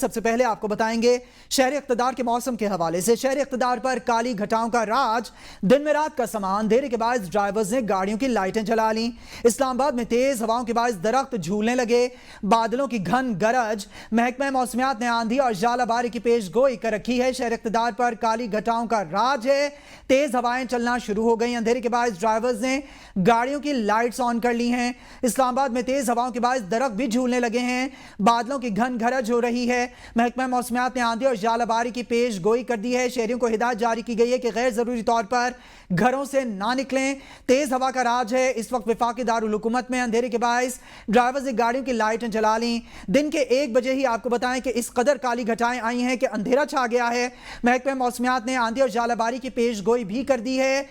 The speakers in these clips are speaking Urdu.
سب سے پہلے آپ کو بتائیں گے شہر اقتدار کے موسم کے حوالے سے۔ شہر اقتدار پر کالی گھٹاؤں کا راج، دن میں رات کا سما، اندھیرے کے باعث ڈرائیورز نے گاڑیوں کی لائٹیں جلا لیں۔ اسلام آباد میں تیز ہواؤں کے باعث درخت جھولنے لگے، بادلوں کی گھن گرج، محکمہ موسمیات نے آندھی اور ژالہ باری کی پیش گوئی کر رکھی ہے۔ شہر اقتدار پر کالی گھٹاؤں کا راج ہے، تیز ہوائیں چلنا شروع ہو گئی، اندھیرے کے باعث ڈرائیورز نے گاڑیوں کی لائٹس آن کر لی ہیں۔ اسلام آباد میں تیز ہواؤں کے باعث درخت بھی جھولنے لگے ہیں، بادلوں کی گھن گرج ہو رہی ہے۔ محکمہ موسمیات نے آندھی اور ژالہ باری کی پیش گوئی کر دی ہے۔ شہریوں کو ہدایت جاری کی گئی ہے کہ غیر ضروری طور پر گھروں سے نہ نکلیں۔ تیز ہوا کا راج ہے، اس وقت وفاقی دارالحکومت میں اندھیرے کے باعث ڈرائیورز نے گاڑیوں کی لائٹیں جلا لیں۔ دن کے 1 بجے ہی آپ کو بتائیں کہ اس قدر کالی گھٹائیں آئی ہیں کہ اندھیرا چھا گیا ہے۔ محکمہ موسمیات نے آندھی اور ژالہ باری کی پیش گوئی بھی کر دی ہے،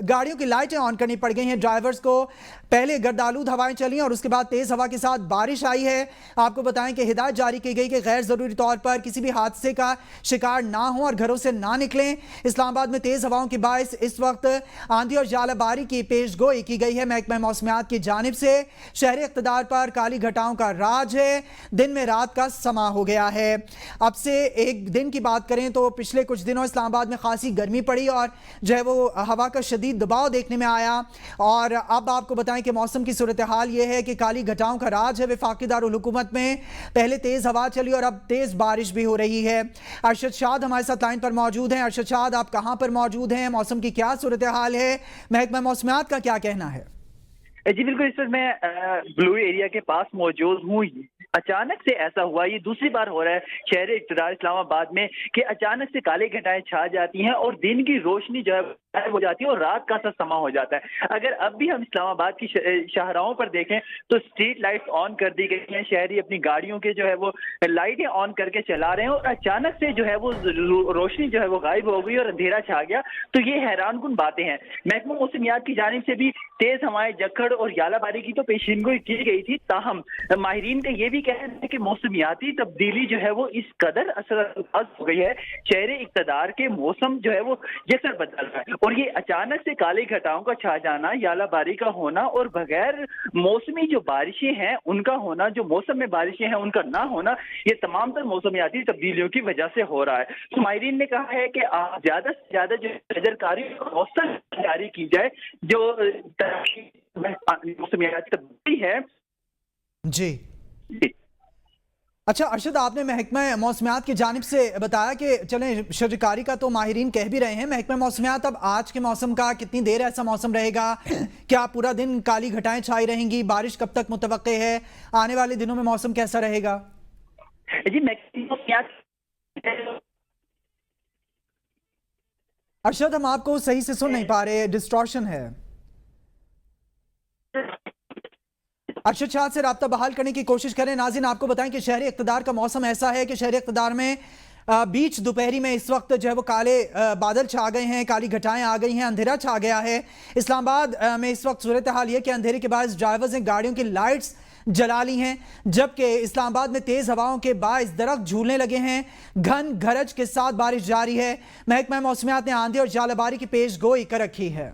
گاڑیوں کی لائٹیں آن کرنی پڑ گئی ہیں ڈرائیورز کو۔ پہلے گردآلود ہوائیں چلیں اور اس کے بعد تیز ہوا کے ساتھ بارش آئی ہے۔ آپ کو بتائیں کہ ہدایت جاری کی گئی کہ غیر ضروری طور پر کسی بھی حادثے کا شکار نہ ہوں اور گھروں سے نہ نکلیں۔ اسلام آباد میں تیز ہواؤں کے باعث اس وقت آندھی اور ژالہ باری کی پیش گوئی کی گئی ہے محکمہ موسمیات کی جانب سے۔ شہر اقتدار پر کالی گھٹاؤں کا راج ہے، دن میں رات کا سما ہو گیا ہے۔ اب سے ایک دن کی بات کریں تو پچھلے کچھ دنوں اسلام آباد میں خاصی گرمی پڑی اور جو ہے وہ ہوا کا شدید دباؤ دیکھنے میں آیا، اور اب آپ کو بتائیں کہ موسم کی صورتحال یہ ہے کہ کالی گھٹاؤں کا راج ہے وفاقی دارالحکومت میں۔ پہلے تیز ہوا چلی اور اب تیز بارش بھی ہو رہی ہے۔ ارشد شاد ہمارے ساتھ لائن پر موجود ہیں۔ ارشد شاد، آپ کہاں پر موجود ہیں؟ موسم کی کیا صورتحال ہے؟ محکمہ موسمیات کا کیا کہنا ہے؟ جی بالکل، اس وقت میں بلو ایریا کے پاس موجود ہوں۔ اچانک سے ایسا ہوا، یہ دوسری بار ہو رہا ہے شہر اقتدار اسلام آباد میں کہ اچانک سے کالے گھٹائیں چھا جاتی ہیں اور دن کی روشنی جو ہے غائب ہو جاتی ہے اور رات کا سا سما ہو جاتا ہے۔ اگر اب بھی ہم اسلام آباد کی شاہراہوں پر دیکھیں تو اسٹریٹ لائٹس آن کر دی گئی ہیں، شہری اپنی گاڑیوں کے جو ہے وہ لائٹیں آن کر کے چلا رہے ہیں اور اچانک سے جو ہے وہ روشنی جو ہے وہ غائب ہو گئی اور اندھیرا چھا گیا، تو یہ حیران کن باتیں ہیں۔ محکمہ موسمیات کی جانب سے بھی تیز ہوائیں، جکڑ اور ژالہ باری کی تو پیشین گوئی کی گئی تھی، تاہم ماہرین کا یہ بھی کہنا ہے کہ موسمیاتی تبدیلی جو ہے وہ اس قدر اثر انداز ہو گئی ہے، شہر اقتدار کے موسم جو ہے وہ جسر بدل رہا ہے، اور یہ اچانک سے کالے گھٹاؤں کا چھا جانا، ژالہ باری کا ہونا اور بغیر موسمی جو بارشیں ہیں ان کا ہونا، جو موسم میں بارشیں ہیں ان کا نہ ہونا، یہ تمام تر موسمیاتی تبدیلیوں کی وجہ سے ہو رہا ہے۔ تو ماہرین نے کہا ہے کہ زیادہ سے زیادہ جو نظرکاری موسم جاری کی جائے، جو موسمیاتی تبدیلی ہے۔ جی اچھا ارشد، آپ نے محکمہ موسمیات کی جانب سے بتایا کہ چلیں شجرکاری کا تو ماہرین کہہ بھی رہے ہیں، محکمہ موسمیات اب آج کے موسم کا کتنی دیر ایسا موسم رہے گا؟ کیا پورا دن کالی گھٹائیں چھائی رہیں گی؟ بارش کب تک متوقع ہے؟ آنے والے دنوں میں موسم کیسا رہے گا؟ جی محکمہ موسمیات، ارشد ہم آپ کو صحیح سے سن نہیں پا رہے، ڈسٹورشن ہے۔ ارشد شاد سے رابطہ بحال کرنے کی کوشش کریں۔ ناظرین آپ کو بتائیں کہ شہر اقتدار کا موسم ایسا ہے کہ شہر اقتدار میں بیچ دوپہری میں اس وقت جو ہے وہ کالے بادل چھا گئے ہیں، کالی گھٹائیں آ گئی ہیں، اندھیرا چھا گیا ہے۔ اسلام آباد میں اس وقت صورتحال یہ کہ اندھیرے کے باعث ڈرائیورز نے گاڑیوں کی لائٹس جلا لی ہیں، جبکہ اسلام آباد میں تیز ہواؤں کے باعث درخت جھولنے لگے ہیں، گھن گرج کے ساتھ بارش جاری ہے۔ محکمہ موسمیات نے آندھی اور ژالہ باری کی پیش گوئی کر رکھی ہے۔